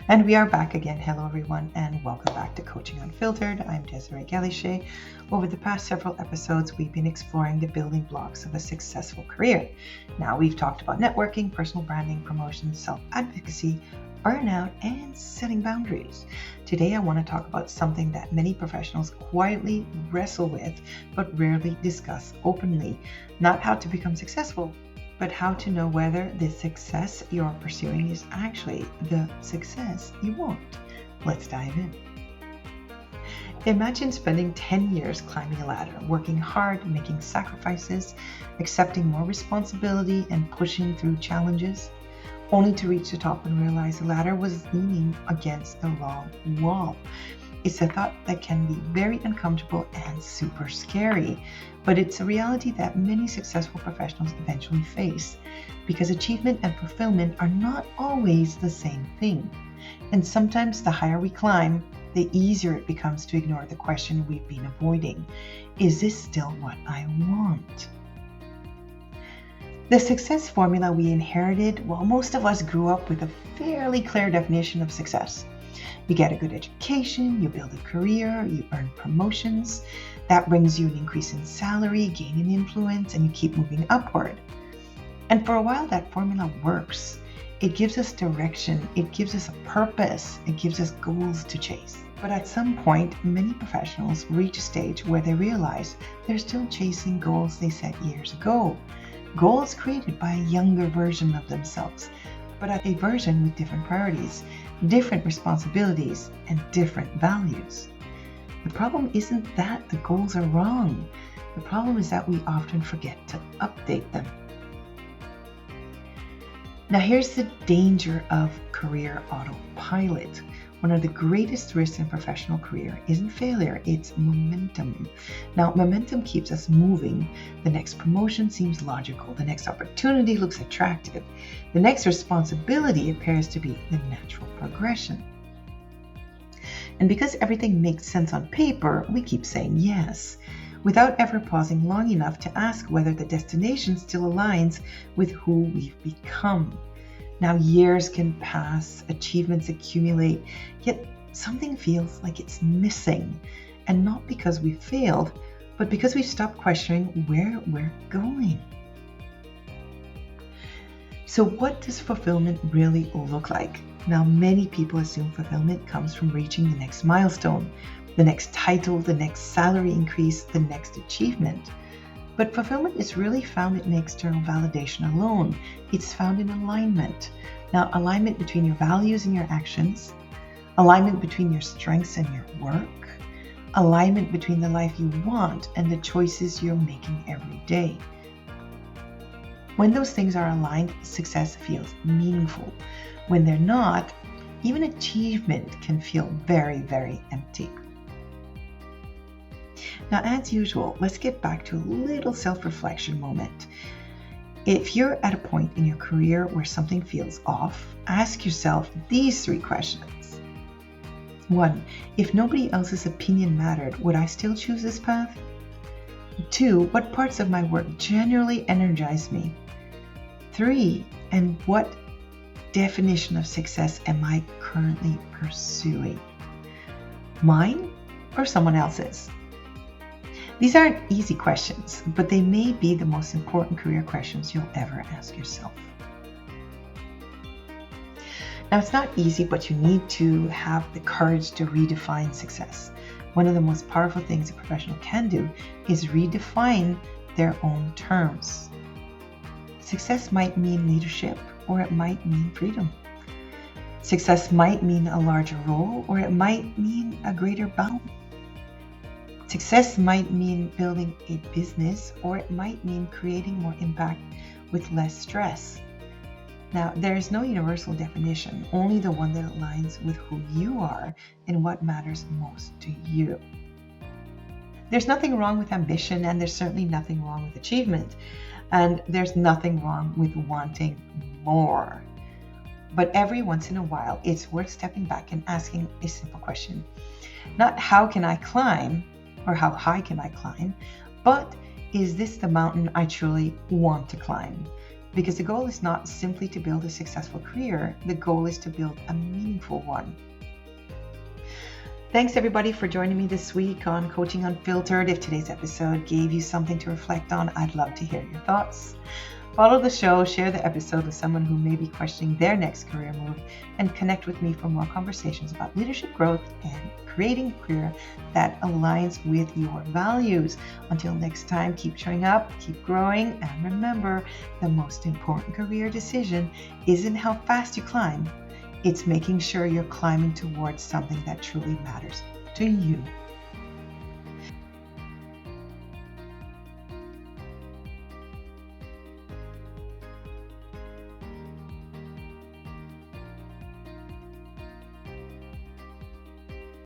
And we are back again. Hello, everyone, and welcome back to Coaching Unfiltered. I'm Desiree Galicher. Over the past several episodes, we've been exploring the building blocks of a successful career. Now, we've talked about networking, personal branding, promotion, self-advocacy, burnout, and setting boundaries. Today, I want to talk about something that many professionals quietly wrestle with, but rarely discuss openly. Not how to become successful, but how to know whether the success you're pursuing is actually the success you want. Let's dive in. Imagine spending 10 years climbing a ladder, working hard, making sacrifices, accepting more responsibility, and pushing through challenges, only to reach the top and realize the ladder was leaning against the wrong wall. It's a thought that can be very uncomfortable and super scary, but it's a reality that many successful professionals eventually face because achievement and fulfillment are not always the same thing. And sometimes the higher we climb, the easier it becomes to ignore the question we've been avoiding. Is this still what I want? The success formula we inherited, well, most of us grew up with a fairly clear definition of success. You get a good education, you build a career, you earn promotions. That brings you an increase in salary, gain in influence, and you keep moving upward. And for a while, that formula works. It gives us direction, it gives us a purpose, it gives us goals to chase. But at some point, many professionals reach a stage where they realize they're still chasing goals they set years ago. Goals created by a younger version of themselves, but a version with different priorities, different responsibilities, and different values. The problem isn't that the goals are wrong. The problem is that we often forget to update them. Now, here's the danger of career autopilot. One of the greatest risks in professional career isn't failure, it's momentum. Now, momentum keeps us moving. The next promotion seems logical. The next opportunity looks attractive. The next responsibility appears to be the natural progression. And because everything makes sense on paper, we keep saying yes, without ever pausing long enough to ask whether the destination still aligns with who we've become. Now, years can pass, achievements accumulate, yet something feels like it's missing. And not because we failed, but because we've stopped questioning where we're going. So what does fulfillment really look like? Now, many people assume fulfillment comes from reaching the next milestone, the next title, the next salary increase, the next achievement. But fulfillment is really found in external validation alone. It's found in alignment. Now, alignment between your values and your actions, alignment between your strengths and your work, alignment between the life you want and the choices you're making every day. When those things are aligned, success feels meaningful. When they're not, even achievement can feel very, very empty. Now, as usual, let's get back to a little self-reflection moment. If you're at a point in your career where something feels off, ask yourself these 3 questions. 1. If nobody else's opinion mattered, would I still choose this path? 2. What parts of my work genuinely energize me? 3. And what definition of success am I currently pursuing? Mine or someone else's? These aren't easy questions, but they may be the most important career questions you'll ever ask yourself. Now, it's not easy, but you need to have the courage to redefine success. One of the most powerful things a professional can do is redefine their own terms. Success might mean leadership, or it might mean freedom. Success might mean a larger role, or it might mean a greater balance. Success might mean building a business, or it might mean creating more impact with less stress. Now, there is no universal definition, only the one that aligns with who you are and what matters most to you. There's nothing wrong with ambition, and there's certainly nothing wrong with achievement, and there's nothing wrong with wanting more. But every once in a while, it's worth stepping back and asking a simple question. Not how can I climb, or how high can I climb, but is this the mountain I truly want to climb? Because the goal is not simply to build a successful career, the goal is to build a meaningful one. Thanks everybody for joining me this week on Coaching Unfiltered. If today's episode gave you something to reflect on, I'd love to hear your thoughts. Follow the show, share the episode with someone who may be questioning their next career move, and connect with me for more conversations about leadership growth and creating a career that aligns with your values. Until next time, keep showing up, keep growing, and remember, the most important career decision isn't how fast you climb. It's making sure you're climbing towards something that truly matters to you.